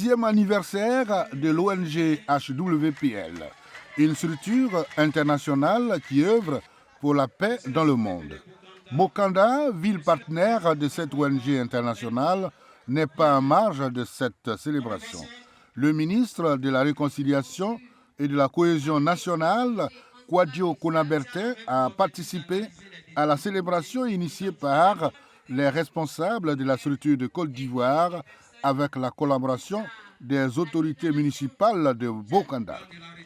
10e anniversaire de l'ONG HWPL, une structure internationale qui œuvre pour la paix dans le monde. Bokanda, ville partenaire de cette ONG internationale, n'est pas en marge de cette célébration. Le ministre de la Réconciliation et de la Cohésion nationale, Kwadjo Konabertin, a participé à la célébration initiée par les responsables de la structure de Côte d'Ivoire avec la collaboration des autorités municipales de Bokanda.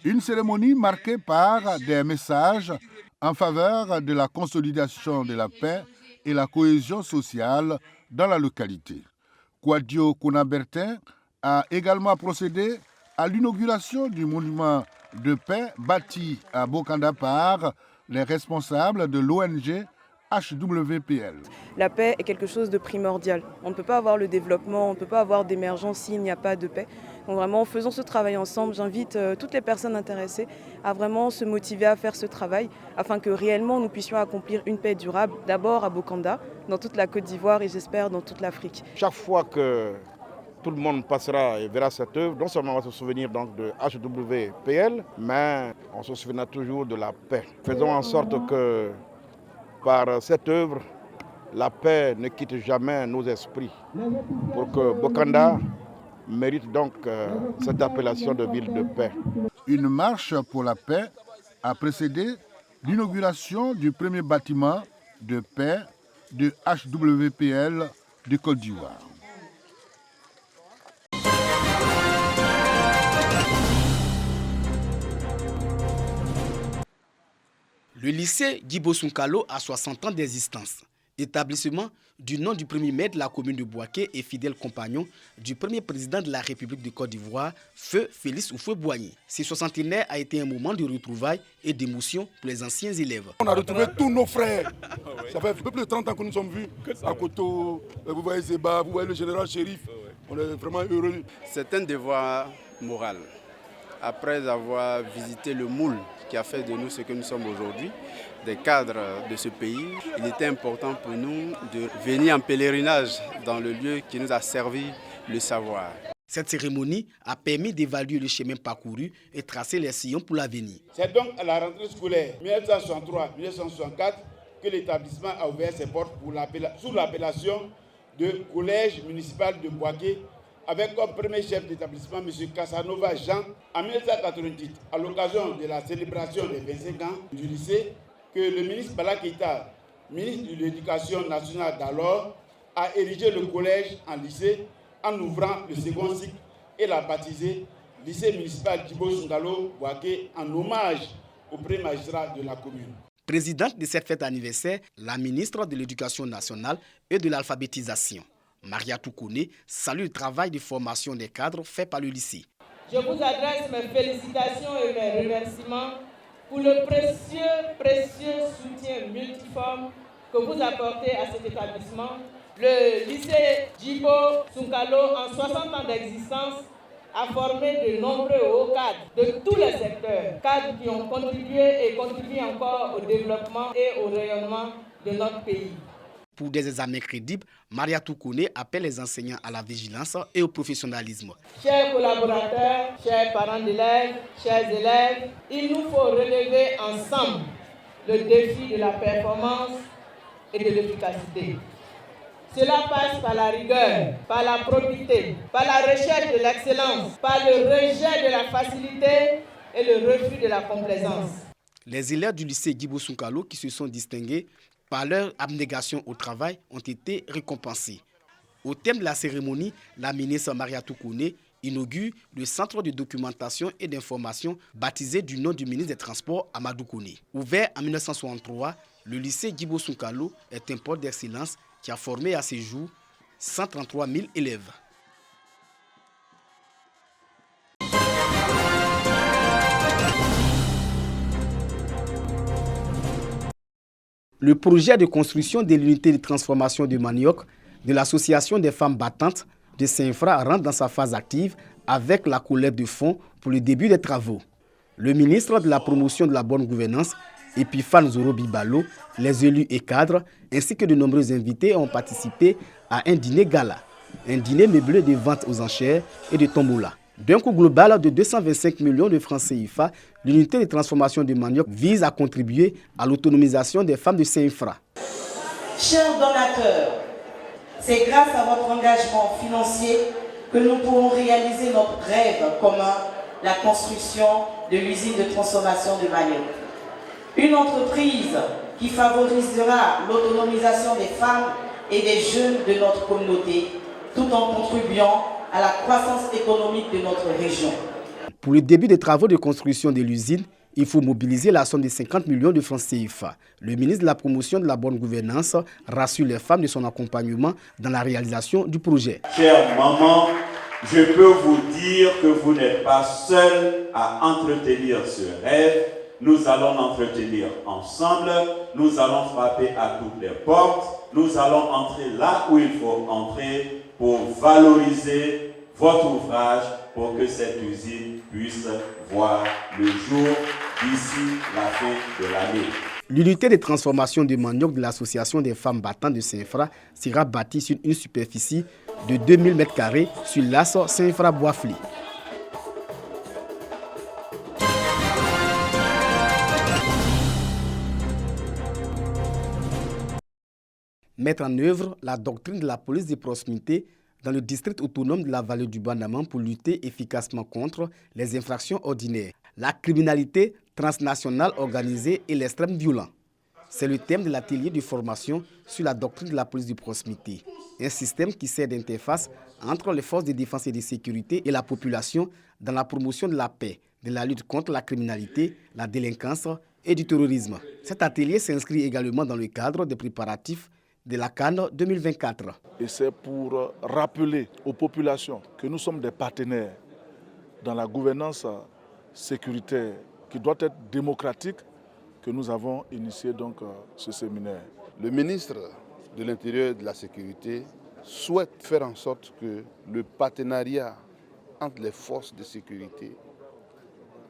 Une cérémonie marquée par des messages en faveur de la consolidation de la paix et la cohésion sociale dans la localité. Kwadjo Konabertin a également procédé à l'inauguration du monument de paix bâti à Bokanda par les responsables de l'ONG HWPL. La paix est quelque chose de primordial. On ne peut pas avoir le développement, on ne peut pas avoir d'émergence s'il n'y a pas de paix. Donc vraiment, faisons ce travail ensemble. J'invite toutes les personnes intéressées à vraiment se motiver à faire ce travail afin que réellement nous puissions accomplir une paix durable, d'abord à Bokanda, dans toute la Côte d'Ivoire et j'espère dans toute l'Afrique. Chaque fois que tout le monde passera et verra cette œuvre, non seulement on va se souvenir donc de HWPL, mais on se souviendra toujours de la paix. Faisons en sorte que par cette œuvre, la paix ne quitte jamais nos esprits pour que Bokanda mérite donc cette appellation de ville de paix. Une marche pour la paix a précédé l'inauguration du premier bâtiment de paix de HWPL de Côte d'Ivoire. Le lycée Djibo Sounkalo a 60 ans d'existence. Établissement du nom du premier maire de la commune de Bouaké et fidèle compagnon du premier président de la République de Côte d'Ivoire, Feu Félix Houphouët-Boigny. Ce soixantenaire a été un moment de retrouvailles et d'émotion pour les anciens élèves. On a retrouvé tous nos frères. Ça fait un peu plus de 30 ans que nous sommes vus à Koto. Vous voyez Zéba, vous voyez le général Chérif. On est vraiment heureux. C'est un devoir moral. Après avoir visité le moule qui a fait de nous ce que nous sommes aujourd'hui, des cadres de ce pays, il était important pour nous de venir en pèlerinage dans le lieu qui nous a servi le savoir. Cette cérémonie a permis d'évaluer le chemin parcouru et tracer les sillons pour l'avenir. C'est donc à la rentrée scolaire 1963-1964 que l'établissement a ouvert ses portes sous l'appellation de Collège municipal de Bouaké, avec comme premier chef d'établissement M. Casanova Jean en 1988, à l'occasion de la célébration des 25 ans du lycée, que le ministre Bala Keïta, ministre de l'Éducation nationale d'alors, a érigé le collège en lycée en ouvrant le second cycle et l'a baptisé lycée municipal Djibo Sounkalo Bouaké en hommage au premier magistrat de la commune. Présidente de cette fête anniversaire, la ministre de l'Éducation nationale et de l'alphabétisation, Maria Toukouné, salue le travail de formation des cadres fait par le lycée. Je vous adresse mes félicitations et mes remerciements pour le précieux soutien multiforme que vous apportez à cet établissement. Le lycée Djibo Sounkalo, en 60 ans d'existence, a formé de nombreux hauts cadres de tous les secteurs, cadres qui ont contribué et contribuent encore au développement et au rayonnement de notre pays. Pour des examens crédibles, Maria Toukouné appelle les enseignants à la vigilance et au professionnalisme. Chers collaborateurs, chers parents d'élèves, chers élèves, il nous faut relever ensemble le défi de la performance et de l'efficacité. Cela passe par la rigueur, par la probité, par la recherche de l'excellence, par le rejet de la facilité et le refus de la complaisance. Les élèves du lycée Djibo Sounkalo qui se sont distingués par leur abnégation au travail ont été récompensés. Au thème de la cérémonie, la ministre Maria Toukouné inaugure le centre de documentation et d'information baptisé du nom du ministre des Transports Amadou Kone. Ouvert en 1963, le lycée Djibo Sounkalo est un pôle d'excellence qui a formé à ce jour 133 000 élèves. Le projet de construction de l'unité de transformation de manioc de l'Association des femmes battantes de Saint-Fra rentre dans sa phase active avec la collecte de fonds pour le début des travaux. Le ministre de la Promotion de la Bonne Gouvernance, Epiphane Zoro Bibalo, les élus et cadres, ainsi que de nombreux invités ont participé à un dîner gala. un dîner meublé de vente aux enchères et de tombola. D'un coût global de 225 millions de francs CFA, l'unité de transformation de manioc vise à contribuer à l'autonomisation des femmes de Saint-Infra. Chers donateurs, c'est grâce à votre engagement financier que nous pourrons réaliser notre rêve commun, la construction de l'usine de transformation de manioc. Une entreprise qui favorisera l'autonomisation des femmes et des jeunes de notre communauté, tout en contribuant à la croissance économique de notre région. Pour le début des travaux de construction de l'usine, il faut mobiliser la somme de 50 millions de francs CFA. Le ministre de la Promotion de la bonne gouvernance rassure les femmes de son accompagnement dans la réalisation du projet. Chère maman, je peux vous dire que vous n'êtes pas seule à entretenir ce rêve. Nous allons l'entretenir ensemble, nous allons frapper à toutes les portes, nous allons entrer là où il faut entrer pour valoriser votre ouvrage pour que cette usine puisse voir le jour d'ici la fin de l'année. L'unité de transformation de manioc de l'Association des femmes battantes de Saint-Infra sera bâtie sur une superficie de 2000 m² sur l'axe Saint-Infra-Boisfly. Mettre en œuvre la doctrine de la police de proximité dans le district autonome de la vallée du Bandama pour lutter efficacement contre les infractions ordinaires, la criminalité transnationale organisée et l'extrême violent. C'est le thème de l'atelier de formation sur la doctrine de la police de proximité, un système qui sert d'interface entre les forces de défense et de sécurité et la population dans la promotion de la paix, de la lutte contre la criminalité, la délinquance et du terrorisme. Cet atelier s'inscrit également dans le cadre des préparatifs de la CAN 2024. Et c'est pour rappeler aux populations que nous sommes des partenaires dans la gouvernance sécuritaire qui doit être démocratique que nous avons initié donc ce séminaire. Le ministre de l'Intérieur et de la Sécurité souhaite faire en sorte que le partenariat entre les forces de sécurité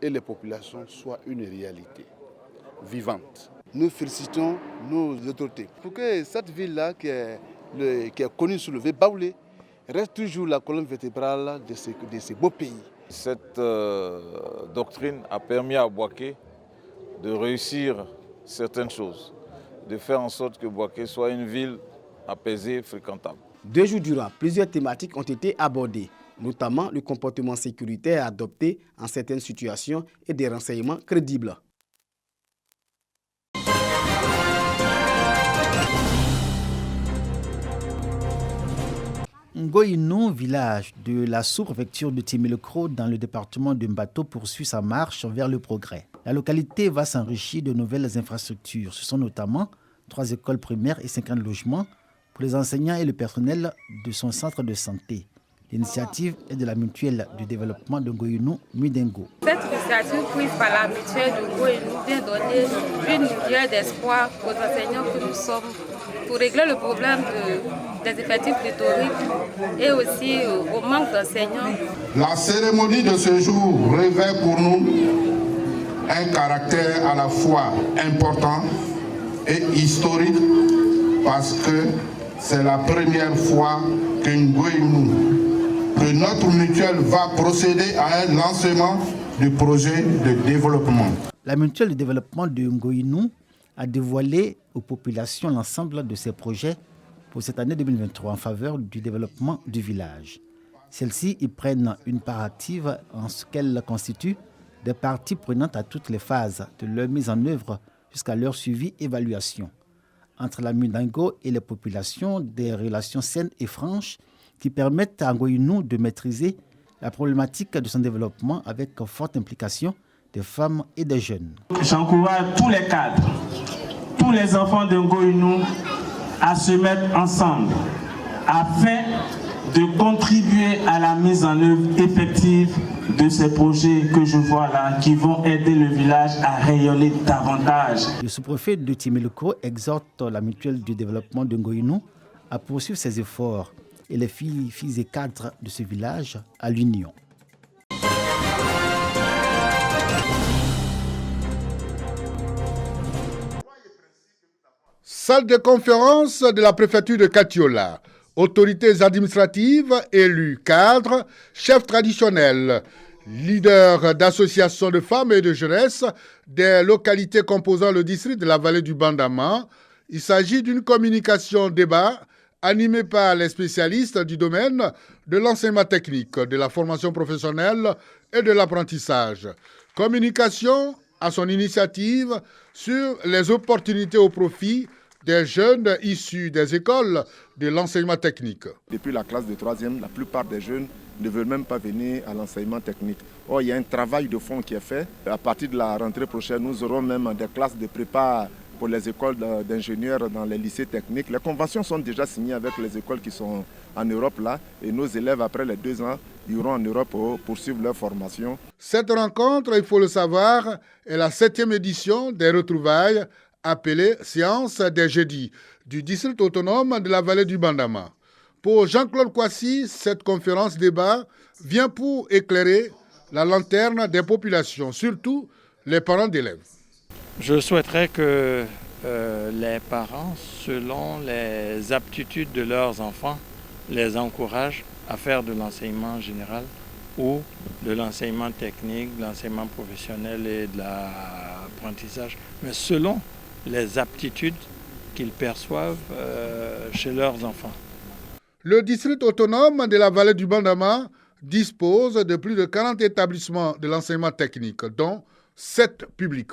et les populations soit une réalité vivante. Nous félicitons nos autorités pour que cette ville-là, qui est connue sous le V Baoulé, reste toujours la colonne vertébrale de ces beaux pays. Cette doctrine a permis à Bouaké de réussir certaines choses, de faire en sorte que Bouaké soit une ville apaisée, fréquentable. 2 jours durant, plusieurs thématiques ont été abordées, notamment le comportement sécuritaire adopté en certaines situations et des renseignements crédibles. Ngoïnou, village de la sous-préfecture de Timélecro dans le département de Mbato, poursuit sa marche vers le progrès. La localité va s'enrichir de nouvelles infrastructures. Ce sont notamment 3 écoles primaires et 50 logements pour les enseignants et le personnel de son centre de santé. L'initiative est de la mutuelle de développement de Ngoïnou, Mudengo. Cette initiative prise par la mutuelle de Ngoïnou vient donner une lueur d'espoir aux enseignants que nous sommes pour régler le problème des effectifs pléthoriques et aussi au manque d'enseignants. La cérémonie de ce jour revêt pour nous un caractère à la fois important et historique parce que c'est la première fois que notre mutuelle va procéder à un lancement du projet de développement. La mutuelle de développement de Ngoïnou a dévoilé aux populations l'ensemble de ses projets pour cette année 2023 en faveur du développement du village. Celles-ci y prennent une part active en ce qu'elles constituent des parties prenantes à toutes les phases de leur mise en œuvre jusqu'à leur suivi et évaluation. Entre la Mudengo et les populations, des relations saines et franches qui permettent à Ngoïnou de maîtriser la problématique de son développement avec forte implication des femmes et des jeunes. J'encourage tous les cadres, tous les enfants de Ngoïnou à se mettre ensemble afin de contribuer à la mise en œuvre effective de ces projets que je vois là, qui vont aider le village à rayonner davantage. Le sous-préfet de Timélecro exhorte la mutuelle du développement de Ngoïnou à poursuivre ses efforts et les filles et cadres de ce village à l'union. Salle de conférence de la préfecture de Katiola. Autorités administratives, élus, cadres, chefs traditionnels, leaders d'associations de femmes et de jeunesse des localités composant le district de la vallée du Bandama. Il s'agit d'une communication débat animée par les spécialistes du domaine de l'enseignement technique, de la formation professionnelle et de l'apprentissage. Communication à son initiative sur les opportunités au profit des jeunes issus des écoles de l'enseignement technique. Depuis la classe de 3e, la plupart des jeunes ne veulent même pas venir à l'enseignement technique. Or, il y a un travail de fond qui est fait. À partir de la rentrée prochaine, nous aurons même des classes de prépa pour les écoles d'ingénieurs dans les lycées techniques. Les conventions sont déjà signées avec les écoles qui sont en Europe là, et nos élèves, après les 2 ans, iront en Europe pour poursuivre leur formation. Cette rencontre, il faut le savoir, est la 7e édition des retrouvailles appelée Séance des jeudis du district autonome de la vallée du Bandama. Pour Jean-Claude Kouassi, cette conférence débat vient pour éclairer la lanterne des populations, surtout les parents d'élèves. Je souhaiterais que les parents, selon les aptitudes de leurs enfants, les encouragent à faire de l'enseignement général ou de l'enseignement technique, de l'enseignement professionnel et de l'apprentissage, mais selon les aptitudes qu'ils perçoivent chez leurs enfants. Le district autonome de la vallée du Bandama dispose de plus de 40 établissements de l'enseignement technique, dont 7 publics.